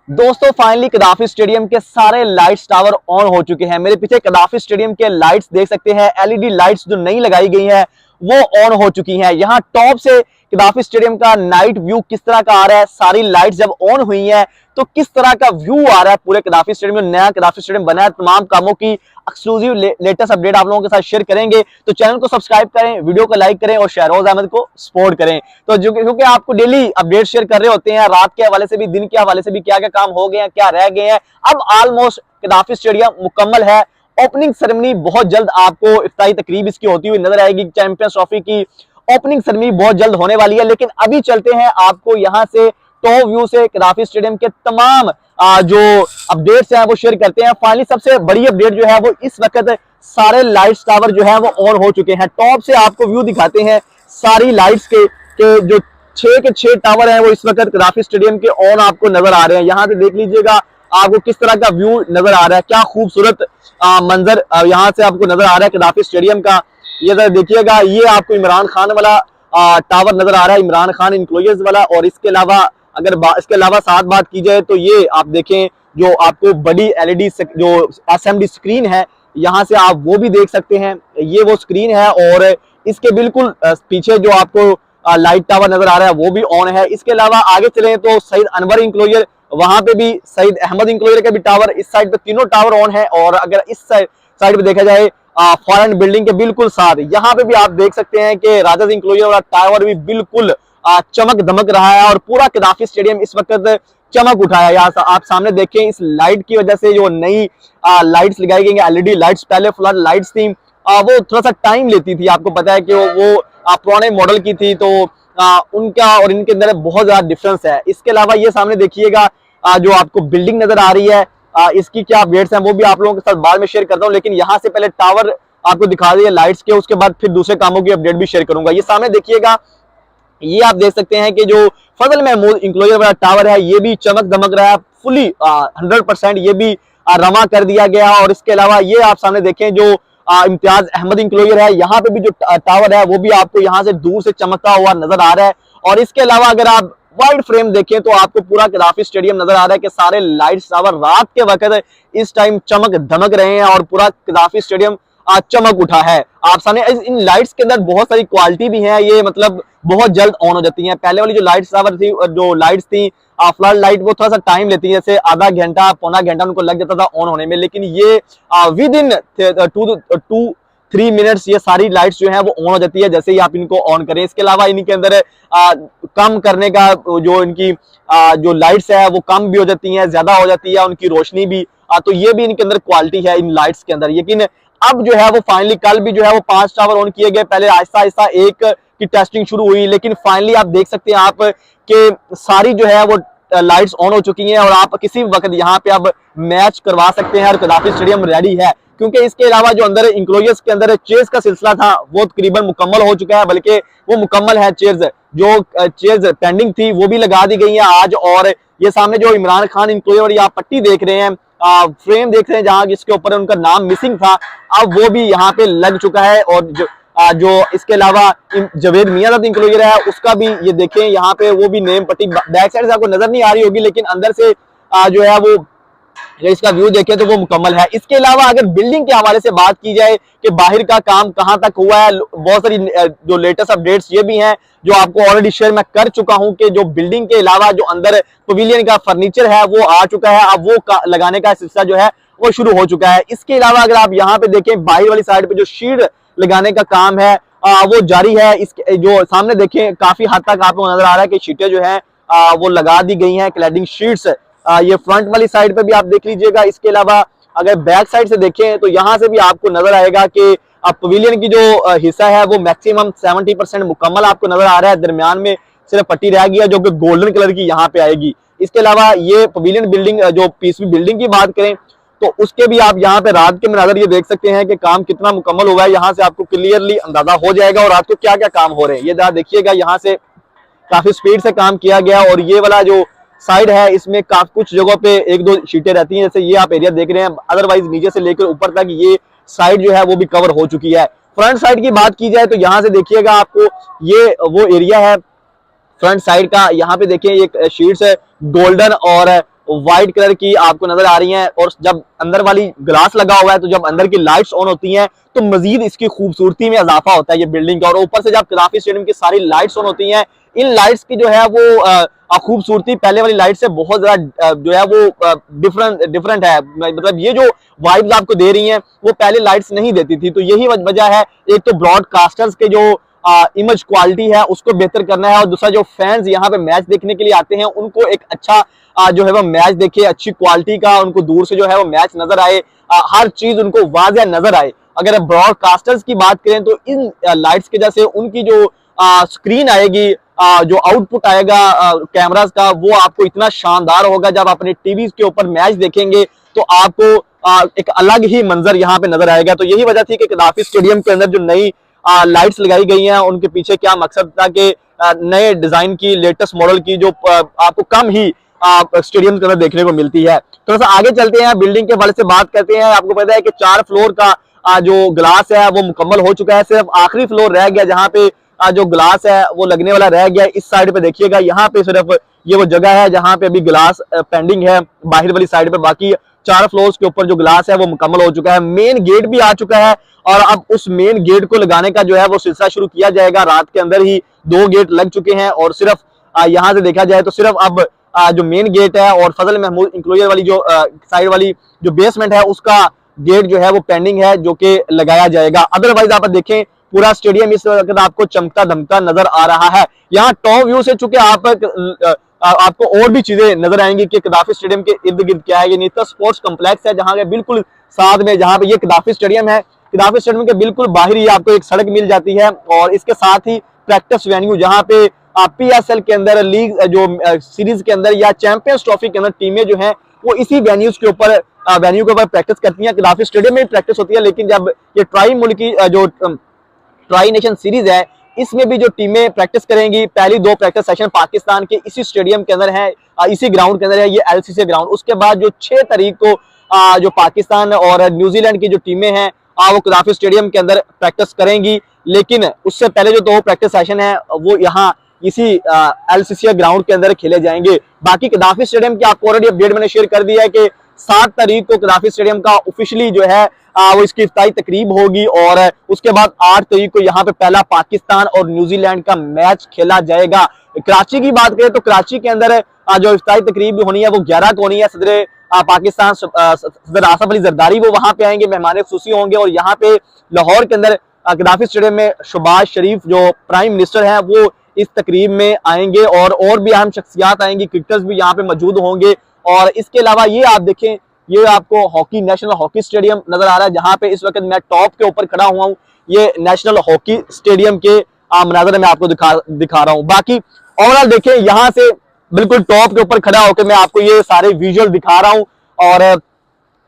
दोस्तों finally कदाफी stadium के सारे लाइट्स टावर ऑन हो चुके हैं। मेरे पीछे कदाफी स्टेडियम के लाइट्स देख सकते हैं। एलईडी लाइट्स जो नई लगाई गई है वो ऑन हो चुकी हैं। यहाँ टॉप से कदाफी स्टेडियम का नाइट व्यू किस तरह का आ रहा है, सारी लाइट्स जब ऑन हुई हैं तो किस तरह का व्यू आ रहा है पूरे कदाफी स्टेडियम में। नया कदाफी स्टेडियम बना है, तमाम कामों की एक्सक्लूसिव लेटेस्ट अपडेट आप लोगों के साथ शेयर करेंगे। तो चैनल को सब्सक्राइब करें, वीडियो को लाइक करें और शहरोज अहमद को सपोर्ट करें। तो जो क्योंकि आपको डेली अपडेट शेयर कर रहे होते हैं, रात के हवाले से भी, दिन के हवाले से भी, क्या क्या काम हो गए हैं, क्या रह गए हैं। अब ऑलमोस्ट कदाफी स्टेडियम मुकम्मल है। ओपनिंग सेरेमनी बहुत जल्द आपको इफ्तारी तकरीब इसकी होती हुई नजर आएगी। चैंपियंस ट्रॉफी की ओपनिंग सेरेमनी बहुत जल्द होने वाली है। लेकिन अभी चलते हैं आपको यहां से टॉप व्यू से कदाफी स्टेडियम के तमाम जो अपडेट्स हैं वो शेयर करते हैं। फाइनली सबसे बड़ी अपडेट जो है वो इस वक्त सारे लाइट्स टावर जो है वो ऑन हो चुके हैं। टॉप से आपको व्यू दिखाते हैं सारी लाइट्स के जो 6 के 6 टावर हैं वो इस वक्त कदाफी स्टेडियम के ऑन आपको नजर आ रहे हैं। यहां से देख लीजिएगा आपको किस तरह का व्यू नजर आ रहा है। क्या खूबसूरत मंजर यहां से आपको नजर आ रहा है कदाफी स्टेडियम का। ये जरा देखिएगा, ये आपको इमरान खान वाला टावर नजर आ रहा है, इमरान खान इंक्लोजर्स वाला। और इसके अलावा अगर इसके अलावा साथ बात की जाए तो ये आप देखें जो आपको बड़ी एलईडी जो एसएमडी स्क्रीन है, यहां से आप वो भी देख सकते हैं। ये वो स्क्रीन है और इसके बिल्कुल पीछे जो आपको लाइट टावर नजर आ रहा है वो भी ऑन है। इसके अलावा आगे चले तो सईद अनवर इंक्लोजर, वहां पे भी सईद अहमद इंक्लोजर का भी टावर, इस साइड पे तीनों टावर ऑन है। और अगर इस साइड पे देखा जाए फॉरेन बिल्डिंग के बिल्कुल साथ यहाँ पे भी आप देख सकते हैं कि राजा इंक्लोजर वाला टावर भी बिल्कुल चमक दमक रहा है। और पूरा कदाफी स्टेडियम इस वक्त चमक उठा है। यहाँ आप सामने देखें, इस लाइट की वजह से जो नई लाइट्स लगाई गई एलईडी लाइट्स, पहले फ्लड लाइट्स थी वो थोड़ा सा टाइम लेती थी। आपको पता है कि वो पुराने मॉडल की थी, तो उनका और इनके अंदर बहुत ज्यादा डिफरेंस है। इसके अलावा ये सामने देखिएगा जो आपको बिल्डिंग नजर आ रही है, इसकी क्या अपडेट्स हैं वो भी आप लोगों के साथ बाद में शेयर करता हूं। लेकिन यहाँ से पहले टावर आपको दिखा दिए लाइट्स के, उसके बाद फिर दूसरे कामों की अपडेट भी शेयर करूंगा। ये सामने देखिएगा, ये आप देख सकते हैं कि जो फजल महमूद इंक्लोजर वाला टावर है ये भी चमक दमक रहा है फुली 100%, ये भी रवा कर दिया गया। और इसके अलावा ये आप सामने देखें जो इम्तियाज अहमद इंक्लोजर है, यहाँ पे भी जो टावर है वो भी आपको यहाँ से दूर से चमकता हुआ नजर आ रहा है। और इसके अलावा अगर आप वाइड फ्रेम देखें तो आपको पूरा कदाफी स्टेडियम नजर आ रहा है कि सारे लाइट्स टावर रात के वक्त इस टाइम चमक धमक रहे हैं और पूरा कदाफी स्टेडियम चमक उठा है। आप सामने इन लाइट्स के अंदर बहुत सारी क्वालिटी भी है, ये मतलब बहुत जल्द ऑन हो जाती हैं। पहले वाली जो लाइट्स टावर थी, जो लाइट्स थी फ्लड लाइट, वो थोड़ा सा टाइम लेती है, जैसे आधा घंटा पौना घंटा उनको लग जाता था ऑन होने में। लेकिन ये विद इन 2-3 मिनट्स ये सारी लाइट्स जो है वो ऑन हो जाती है जैसे ही आप इनको ऑन करें। इसके अलावा इनके अंदर कम करने का जो इनकी जो लाइट्स है वो कम भी हो जाती हैं, ज्यादा हो जाती है उनकी रोशनी भी। तो ये भी इनके अंदर क्वालिटी है इन लाइट्स के अंदर। लेकिन अब जो है वो फाइनली कल भी जो है वो 5 टावर ऑन किए गए। पहले आहिस्ता आहिस्ता एक की टेस्टिंग शुरू हुई, लेकिन फाइनली आप देख सकते हैं आप कि सारी जो है वो लाइट्स ऑन हो चुकी हैं और आप किसी वक्त यहाँ पे अब मैच करवा सकते हैं और कदाफी स्टेडियम रेडी है। क्योंकि इसके अलावा जो अंदर इंक्लोजर्स के अंदर चेयर्स का सिलसिला था वो तकरीबन मुकम्मल हो चुका है, बल्कि वो मुकम्मल है। चेयर्स जो चेयर्स पेंडिंग थी वो भी लगा दी गई हैं आज। और ये सामने जो इमरान खान इंक्लोजर और आप पट्टी देख रहे हैं, फ्रेम देख रहे हैं जहां जिसके ऊपर उनका नाम मिसिंग था, अब वो भी यहाँ पे लग चुका है। और जो इसके अलावा जवेद मियां इंक्लोजर है उसका भी ये देखें, यहाँ पे वो भी नेम पट्टी बैक साइड से आपको नजर नहीं आ रही होगी, लेकिन अंदर से जो है वो इसका व्यू देखें तो वो मुकम्मल है। इसके अलावा अगर बिल्डिंग के हवाले से बात की जाए कि बाहर का काम कहां तक हुआ है, बहुत सारी जो लेटेस्ट अपडेट्स ये भी हैं जो आपको ऑलरेडी शेयर मैं कर चुका हूं कि जो बिल्डिंग के अलावा जो अंदर पवेलियन का फर्नीचर है वो आ चुका है। अब वो लगाने का सिलसिला जो है वो शुरू हो चुका है। इसके अलावा अगर आप यहाँ पे देखें बाहर वाली साइड पे जो शीट लगाने का काम है वो जारी है। इसके जो सामने देखें काफी हद तक आपको नजर आ रहा है कि शीटें जो है वो लगा दी गई हैं, क्लैडिंग शीट्स। ये फ्रंट वाली साइड पे भी आप देख लीजिएगा। इसके अलावा अगर बैक साइड से देखें तो यहाँ से भी आपको नजर आएगा कि पवेलियन की जो हिस्सा है वो मैक्सिमम 70% मुकम्मल आपको नजर आ रहा है। दरमियान में सिर्फ पट्टी रह गई है जो कि गोल्डन कलर की यहाँ पे आएगी। इसके अलावा ये पवेलियन बिल्डिंग जो पीसवी बिल्डिंग की बात करें तो उसके भी आप यहाँ पे रात के मनाजर ये देख सकते हैं कि काम कितना मुकम्मल हुआ है। यहाँ से आपको क्लियरली अंदाजा हो जाएगा और रात को क्या क्या काम हो रहे हैं। ये जरा देखिएगा, यहाँ से काफी स्पीड से काम किया गया। और ये वाला जो साइड है इसमें काफी कुछ जगहों पे 1-2 शीटें रहती हैं, जैसे ये आप एरिया देख रहे हैं। अदरवाइज नीचे से लेकर ऊपर तक ये साइड जो है वो भी कवर हो चुकी है। फ्रंट साइड की बात की जाए तो यहाँ से देखिएगा आपको ये वो एरिया है फ्रंट साइड का। यहाँ पे देखिए एक शीट्स है गोल्डन और व्हाइट कलर की आपको नजर आ रही हैं, और जब अंदर वाली ग्लास लगा हुआ है तो जब अंदर की लाइट्स ऑन होती हैं तो मजीद इसकी खूबसूरती में इजाफा होता है ये बिल्डिंग का। और ऊपर से जब कदाफी स्टेडियम की सारी लाइट्स ऑन होती हैं, इन लाइट्स की जो है वो खूबसूरती पहले वाली लाइट से बहुत ज्यादा जो है वो डिफरेंट है। मतलब ये जो वाइब्स आपको दे रही हैं वो पहले लाइट्स नहीं देती थी। तो यही वजह है, एक तो ब्रॉडकास्टर्स के जो इमेज क्वालिटी है उसको बेहतर करना है, और दूसरा जो फैंस यहाँ पे मैच देखने के लिए आते हैं उनको एक अच्छा जो है वो मैच देखे, अच्छी क्वालिटी का, उनको दूर से जो है वो मैच नजर आए, हर चीज उनको वाज़ेह नजर आए। अगर ब्रॉडकास्टर्स की बात करें तो इन लाइट्स की वजह से उनकी जो स्क्रीन आएगी, जो आउटपुट आएगा कैमरास का, वो आपको इतना शानदार होगा। जब अपने टीवी के ऊपर मैच देखेंगे तो आपको एक अलग ही मंजर यहाँ पे नजर आएगा। तो यही वजह थी कि कदाफी स्टेडियम के अंदर जो नई लाइट्स लगाई गई हैं उनके पीछे क्या मकसद था कि नए डिजाइन की, लेटेस्ट मॉडल की जो आपको कम ही स्टेडियम के अंदर देखने को मिलती है। थोड़ा सा आगे चलते हैं, बिल्डिंग के बारे से बात करते हैं। आपको पता है कि 4 फ्लोर का जो ग्लास है वो मुकम्मल हो चुका है, सिर्फ आखिरी फ्लोर रह गया जहाँ पे जो ग्लास है वो लगने वाला रह गया। इस साइड पे देखिएगा, यहाँ पे सिर्फ ये वो जगह है जहाँ पे अभी ग्लास पेंडिंग है बाहर वाली साइड पे, बाकी 4 फ्लोर्स के ऊपर जो ग्लास है वो मुकम्मल हो चुका है। मेन गेट भी आ चुका है और अब उस मेन गेट को लगाने का जो है वो सिलसिला शुरू किया जाएगा। रात के अंदर ही 2 गेट लग चुके हैं और सिर्फ यहाँ से देखा जाए तो सिर्फ अब जो मेन गेट है और फजल महमूद इंक्लोजर वाली जो साइड वाली जो बेसमेंट है उसका गेट जो है वो पेंडिंग है, जो कि लगाया जाएगा। अदरवाइज आप देखें पूरा स्टेडियम इस वक्त आपको चमकता धमकता नजर आ रहा है। यहाँ टॉप व्यू से चूंकि आपको और भी चीजें नजर आएंगी कि कदाफी स्टेडियम के इर्द गिर्द क्या है। ये नीता स्पोर्ट्स कॉम्प्लेक्स है जहाँ के बिल्कुल साथ में जहाँ पे ये कदाफी स्टेडियम है, कदाफी स्टेडियम के बिल्कुल बाहर ही आपको एक सड़क मिल जाती है, और इसके साथ ही प्रैक्टिस वेन्यू जहाँ पे PSL के अंदर, लीग जो सीरीज के अंदर या चैंपियंस ट्रॉफी के अंदर टीमें जो हैं वो इसी वेन्यू के ऊपर प्रैक्टिस करती हैं। कदाफी स्टेडियम में प्रैक्टिस होती है, लेकिन जब ये ट्राई मुल्की जो ट्राई नेशन सीरीज है इसमें भी जो टीमें प्रैक्टिस करेंगी, पहली 2 प्रैक्टिस सेशन पाकिस्तान के इसी स्टेडियम के अंदर है, इसी ग्राउंड के अंदर है, ये LCC ग्राउंड। उसके बाद जो 6 तारीख को जो पाकिस्तान और न्यूजीलैंड की जो टीमें हैं वो कदाफी स्टेडियम के अंदर प्रैक्टिस करेंगी, लेकिन उससे पहले जो 2 प्रैक्टिस सेशन है वो यहाँ इसी LCC ग्राउंड के अंदर खेले जाएंगे। बाकी कदाफी स्टेडियम की आपको ऑलरेडी अपडेट मैंने शेयर कर दिया है कि 7 तारीख को कदाफी स्टेडियम का ऑफिशियली जो है वो इसकी इफ्ताही तकरीब होगी, और उसके बाद 8 तारीख को यहाँ पे पहला पाकिस्तान और न्यूजीलैंड का मैच खेला जाएगा। कराची की बात करें तो कराची के अंदर जो इफ्ताही तकरीब होनी है वो 11 को होनी है। सदर पाकिस्तान सदर आसफ अली जरदारी वो वहां पे आएंगे, मेहमान खुसूसी होंगे, और यहाँ पे लाहौर के अंदर कदाफी स्टेडियम में शहबाज शरीफ जो प्राइम मिनिस्टर हैं वो इस तकरीब में आएंगे, और भी अहम शख्सियात आएंगी, क्रिकेटर्स भी यहाँ पे मौजूद होंगे। और इसके अलावा ये आप देखें, ये आपको हॉकी, नेशनल हॉकी स्टेडियम नजर आ रहा है जहां पे इस वक्त मैं टॉप के ऊपर खड़ा हुआ हूं। ये नेशनल हॉकी स्टेडियम के मनाजर मैं आपको दिखा रहा हूं। बाकी ओवरऑल देखें, यहां से बिल्कुल टॉप के ऊपर खड़ा होकर मैं आपको ये सारे विजुअल दिखा रहा हूं, और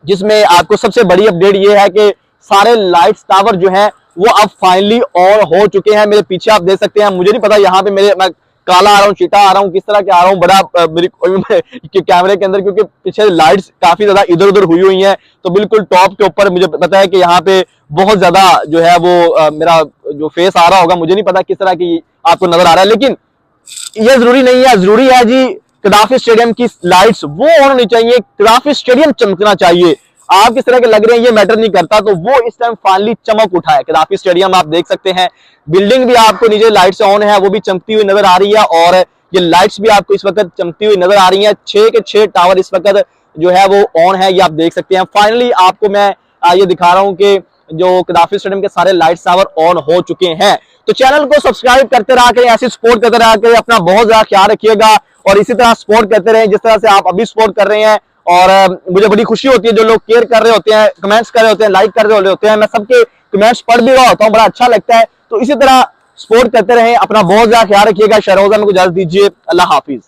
जिसमें आपको सबसे बड़ी अपडेट ये है कि सारे लाइट्स टावर जो है वो अब फाइनली ऑन हो चुके हैं। मेरे पीछे आप देख सकते हैं, मुझे नहीं पता यहाँ पे मैं काला आ रहा हूँ, चीटा आ रहा हूँ, किस तरह के आ रहा हूँ, बड़ा मेरी कैमरे के अंदर, क्योंकि पीछे लाइट्स काफी ज्यादा इधर उधर हुई हुई हैं। तो बिल्कुल टॉप के ऊपर मुझे पता है कि यहाँ पे बहुत ज्यादा जो है वो मेरा जो फेस आ रहा होगा, मुझे नहीं पता किस तरह की आपको नजर आ रहा है, लेकिन ये जरूरी नहीं है। जरूरी है जी कदाफी स्टेडियम की लाइट्स वो ऑन होनी चाहिए, कदाफी स्टेडियम चमकना चाहिए। आप किस तरह के लग रहे हैं ये मैटर नहीं करता। तो वो इस टाइम फाइनली चमक उठा है कदाफी स्टेडियम। आप देख सकते हैं बिल्डिंग भी आपको नीचे लाइट से ऑन है, वो भी चमकती हुई नजर आ रही है, और ये लाइट्स भी आपको इस वक्त चमकती हुई नजर आ रही है। 6 के 6 टावर इस वक्त जो है वो ऑन है, ये आप देख सकते हैं। फाइनली आपको मैं ये दिखा रहा हूं कि जो कदाफी स्टेडियम के सारे लाइट टावर ऑन हो चुके हैं। तो चैनल को सब्सक्राइब करते रहा करें, ऐसी सपोर्ट करते रहा करें, अपना बहुत ज्यादा ख्याल रखिएगा, और इसी तरह सपोर्ट करते रहें जिस तरह से आप अभी सपोर्ट कर रहे हैं। और मुझे बड़ी खुशी होती है जो लोग केयर कर रहे होते हैं, कमेंट्स कर रहे होते हैं, लाइक कर रहे होते हैं, मैं सबके कमेंट्स पढ़ भी रहा होता हूँ, बड़ा अच्छा लगता है। तो इसी तरह सपोर्ट करते रहें, अपना बहुत ज्यादा ख्याल रखिएगा। शहरोजा में को इजाजत दीजिए, अल्लाह हाफिज।